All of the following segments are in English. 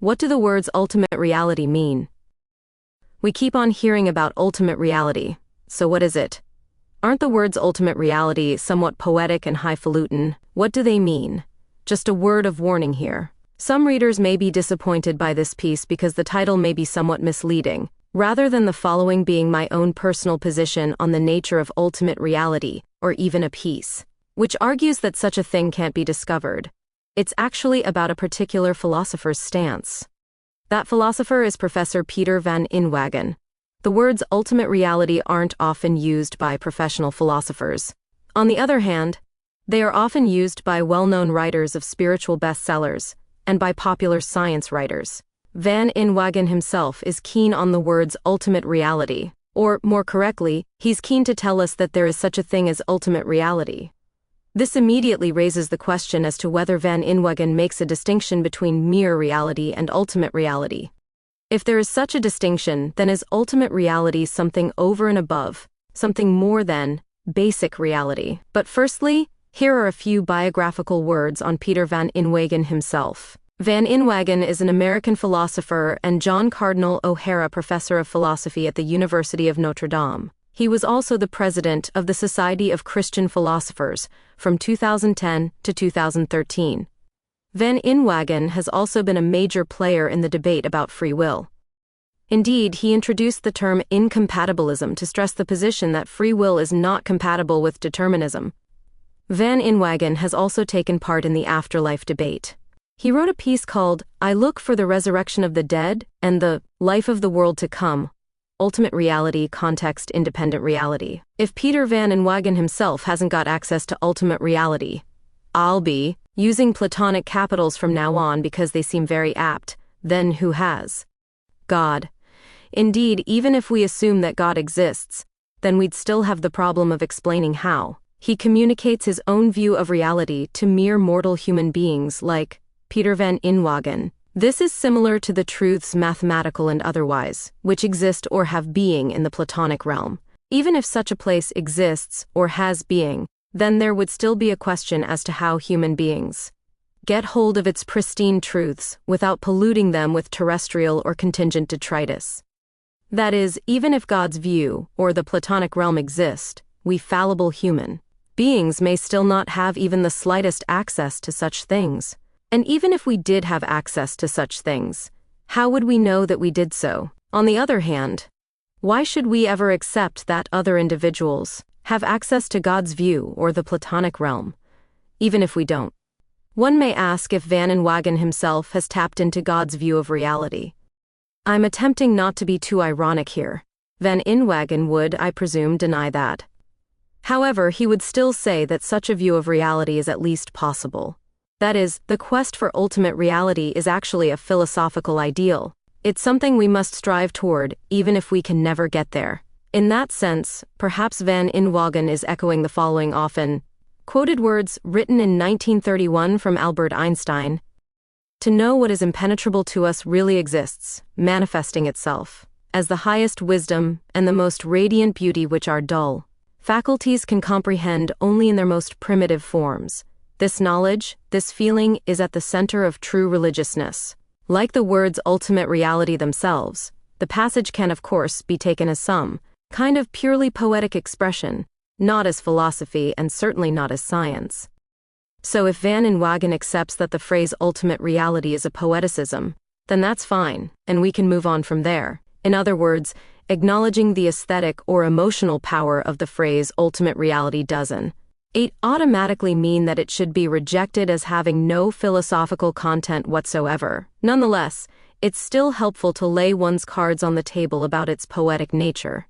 What do the words ultimate reality mean? We keep on hearing about ultimate reality. So what is it? Aren't the words ultimate reality somewhat poetic and highfalutin? What do they mean? Just a word of warning here. Some readers may be disappointed by this piece because the title may be somewhat misleading. Rather than the following being my own personal position on the nature of ultimate reality, or even a piece, which argues that such a thing can't be discovered, it's actually about a particular philosopher's stance. That philosopher is Professor Peter van Inwagen. The words ultimate reality aren't often used by professional philosophers. On the other hand, they are often used by well-known writers of spiritual bestsellers and by popular science writers. Van Inwagen himself is keen on the words ultimate reality, or more correctly, he's keen to tell us that there is such a thing as ultimate reality. This immediately raises the question as to whether Van Inwagen makes a distinction between mere reality and ultimate reality. If there is such a distinction, then is ultimate reality something over and above, something more than basic reality? But firstly, here are a few biographical words on Peter van Inwagen himself. Van Inwagen is an American philosopher and John Cardinal O'Hara Professor of Philosophy at the University of Notre Dame. He was also the president of the Society of Christian Philosophers from 2010 to 2013. Van Inwagen has also been a major player in the debate about free will. Indeed, he introduced the term incompatibilism to stress the position that free will is not compatible with determinism. Van Inwagen has also taken part in the afterlife debate. He wrote a piece called I Look for the Resurrection of the Dead and the Life of the World to Come, Ultimate Reality, Context-Independent Reality. If Peter van Inwagen himself hasn't got access to ultimate reality, I'll be using Platonic capitals from now on because they seem very apt. Then who has? God. Indeed, even if we assume that God exists, then we'd still have the problem of explaining how. He communicates his own view of reality to mere mortal human beings like Peter van Inwagen. This is similar to the truths, mathematical and otherwise, which exist or have being in the Platonic realm. Even if such a place exists or has being, then there would still be a question as to how human beings get hold of its pristine truths without polluting them with terrestrial or contingent detritus. That is, even if God's view or the Platonic realm exist, we fallible human beings may still not have even the slightest access to such things. And even if we did have access to such things, how would we know that we did so? On the other hand, why should we ever accept that other individuals have access to God's view or the Platonic realm, even if we don't? One may ask if Van Inwagen himself has tapped into God's view of reality. I'm attempting not to be too ironic here. Van Inwagen would, I presume, deny that. However, he would still say that such a view of reality is at least possible. That is, the quest for ultimate reality is actually a philosophical ideal. It's something we must strive toward, even if we can never get there. In that sense, perhaps Van Inwagen is echoing the following often quoted words written in 1931 from Albert Einstein: "To know what is impenetrable to us really exists, manifesting itself as the highest wisdom and the most radiant beauty which our dull faculties can comprehend only in their most primitive forms. This knowledge, this feeling is at the center of true religiousness." Like the words ultimate reality themselves, the passage can of course be taken as some kind of purely poetic expression, not as philosophy and certainly not as science. So if Van Inwagen accepts that the phrase ultimate reality is a poeticism, then that's fine, and we can move on from there. In other words, acknowledging the aesthetic or emotional power of the phrase ultimate reality doesn't automatically mean that it should be rejected as having no philosophical content whatsoever. Nonetheless, it's still helpful to lay one's cards on the table about its poetic nature.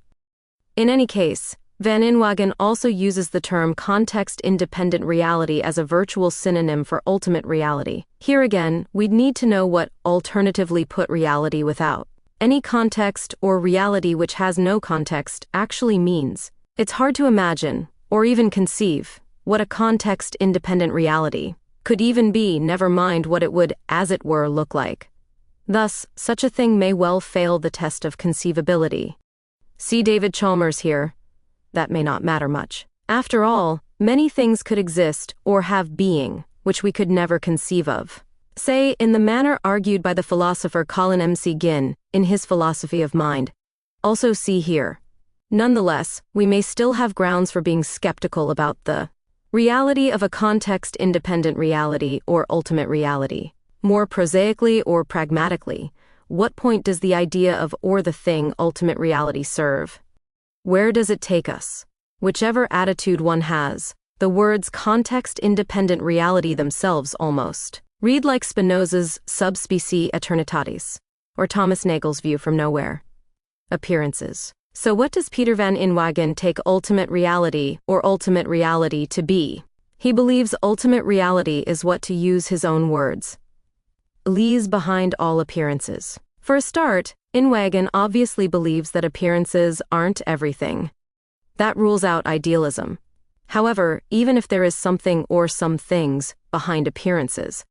In any case, Van Inwagen also uses the term context-independent reality as a virtual synonym for ultimate reality. Here again, we'd need to know what alternatively put reality without any context or reality which has no context actually means. It's hard to imagine, or even conceive, what a context-independent reality could even be, never mind what it would, as it were, look like. Thus, such a thing may well fail the test of conceivability. See David Chalmers here. That may not matter much. After all, many things could exist or have being, which we could never conceive of. Say, in the manner argued by the philosopher Colin M.C. Ginn in his Philosophy of Mind. Also see here. Nonetheless, we may still have grounds for being skeptical about the reality of a context-independent reality or ultimate reality. More prosaically or pragmatically, what point does the idea of or the thing ultimate reality serve? Where does it take us? Whichever attitude one has, the words context-independent reality themselves almost read like Spinoza's subspecie aeternitatis, or Thomas Nagel's view from nowhere. Appearances. So what does Peter van Inwagen take ultimate reality or ultimate reality to be? He believes ultimate reality is what, to use his own words, lies behind all appearances. For a start, Inwagen obviously believes that appearances aren't everything. That rules out idealism. However, even if there is something or some things behind appearances,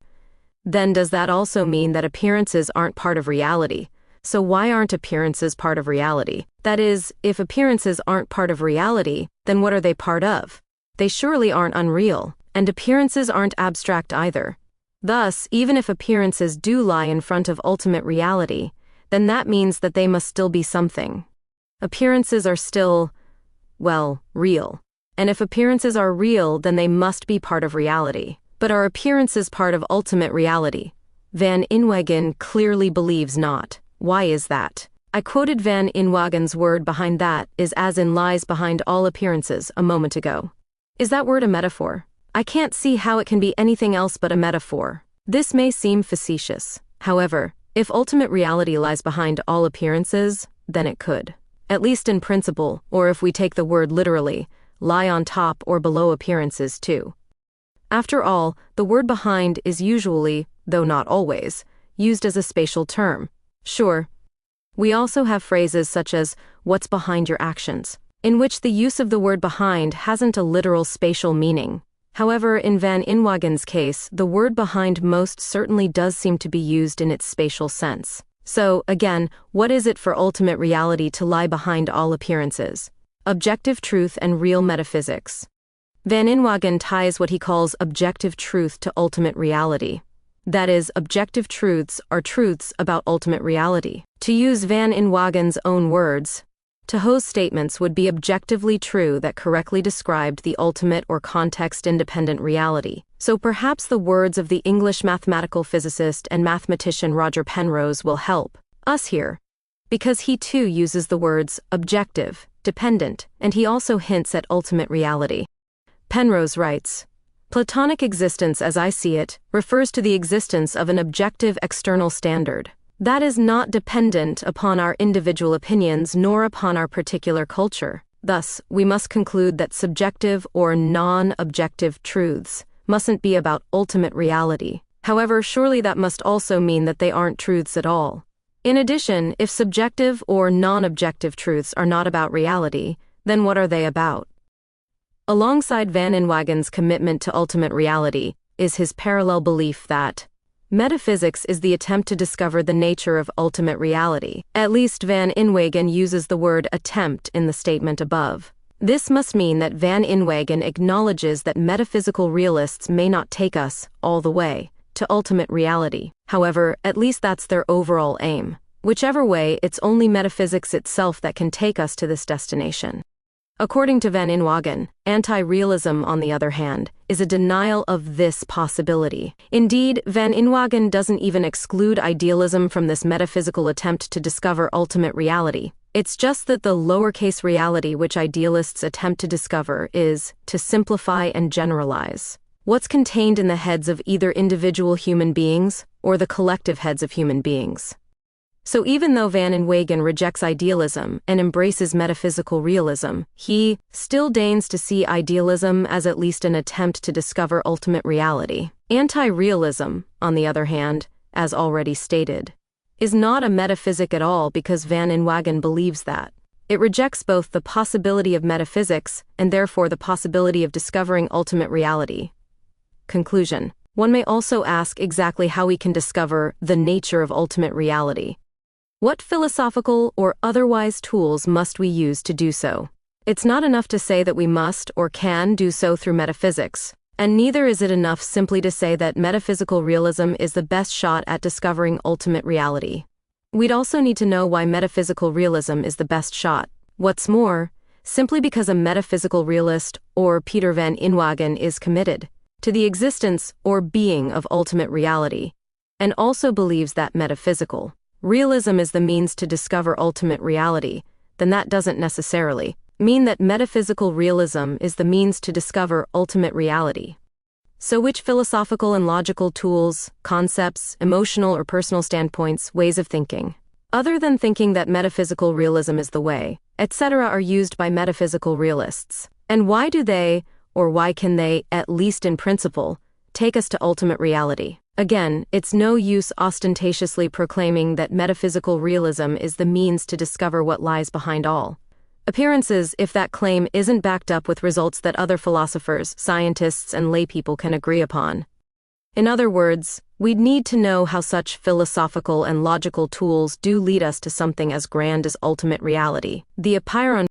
then does that also mean that appearances aren't part of reality? So why aren't appearances part of reality? That is, if appearances aren't part of reality, then what are they part of? They surely aren't unreal, and appearances aren't abstract either. Thus, even if appearances do lie in front of ultimate reality, then that means that they must still be something. Appearances are still, well, real. And if appearances are real, then they must be part of reality. But are appearances part of ultimate reality? Van Inwagen clearly believes not. Why is that? I quoted Van Inwagen's word behind that is as in lies behind all appearances a moment ago. Is that word a metaphor? I can't see how it can be anything else but a metaphor. This may seem facetious. However, if ultimate reality lies behind all appearances, then it could, at least in principle, or if we take the word literally, lie on top or below appearances too. After all, the word behind is usually, though not always, used as a spatial term. Sure, we also have phrases such as, what's behind your actions, in which the use of the word behind hasn't a literal spatial meaning. However, in Van Inwagen's case, the word behind most certainly does seem to be used in its spatial sense. So, again, what is it for ultimate reality to lie behind all appearances? Objective truth and real metaphysics. Van Inwagen ties what he calls objective truth to ultimate reality. That is, objective truths are truths about ultimate reality. To use Van Inwagen's own words, Tahoe's statements would be objectively true that correctly described the ultimate or context-independent reality. So perhaps the words of the English mathematical physicist and mathematician Roger Penrose will help us here, because he too uses the words objective, dependent, and he also hints at ultimate reality. Penrose writes, Platonic existence, as I see it, refers to the existence of an objective external standard that is not dependent upon our individual opinions nor upon our particular culture. Thus, we must conclude that subjective or non-objective truths mustn't be about ultimate reality. However, surely that must also mean that they aren't truths at all. In addition, if subjective or non-objective truths are not about reality, then what are they about? Alongside Van Inwagen's commitment to ultimate reality is his parallel belief that metaphysics is the attempt to discover the nature of ultimate reality. At least Van Inwagen uses the word attempt in the statement above. This must mean that Van Inwagen acknowledges that metaphysical realists may not take us all the way to ultimate reality. However, at least that's their overall aim. Whichever way, it's only metaphysics itself that can take us to this destination. According to Van Inwagen, anti-realism, on the other hand, is a denial of this possibility. Indeed, Van Inwagen doesn't even exclude idealism from this metaphysical attempt to discover ultimate reality. It's just that the lowercase reality which idealists attempt to discover is, to simplify and generalize, what's contained in the heads of either individual human beings or the collective heads of human beings. So even though Van Inwagen rejects idealism and embraces metaphysical realism, he still deigns to see idealism as at least an attempt to discover ultimate reality. Anti-realism, on the other hand, as already stated, is not a metaphysic at all because Van Inwagen believes that. It rejects both the possibility of metaphysics and therefore the possibility of discovering ultimate reality. Conclusion. One may also ask exactly how we can discover the nature of ultimate reality. What philosophical or otherwise tools must we use to do so? It's not enough to say that we must or can do so through metaphysics, And neither is it enough simply to say that metaphysical realism is the best shot at discovering ultimate reality. We'd also need to know why metaphysical realism is the best shot. What's more, simply because a metaphysical realist, or Peter van Inwagen, is committed to the existence or being of ultimate reality, and also believes that metaphysical realism is the means to discover ultimate reality, then that doesn't necessarily mean that metaphysical realism is the means to discover ultimate reality. So which philosophical and logical tools, concepts, emotional or personal standpoints, ways of thinking, other than thinking that metaphysical realism is the way, etc., are used by metaphysical realists? And why do they, or why can they, at least in principle, take us to ultimate reality? Again, it's no use ostentatiously proclaiming that metaphysical realism is the means to discover what lies behind all appearances if that claim isn't backed up with results that other philosophers, scientists, and laypeople can agree upon. In other words, we'd need to know how such philosophical and logical tools do lead us to something as grand as ultimate reality. The apeiron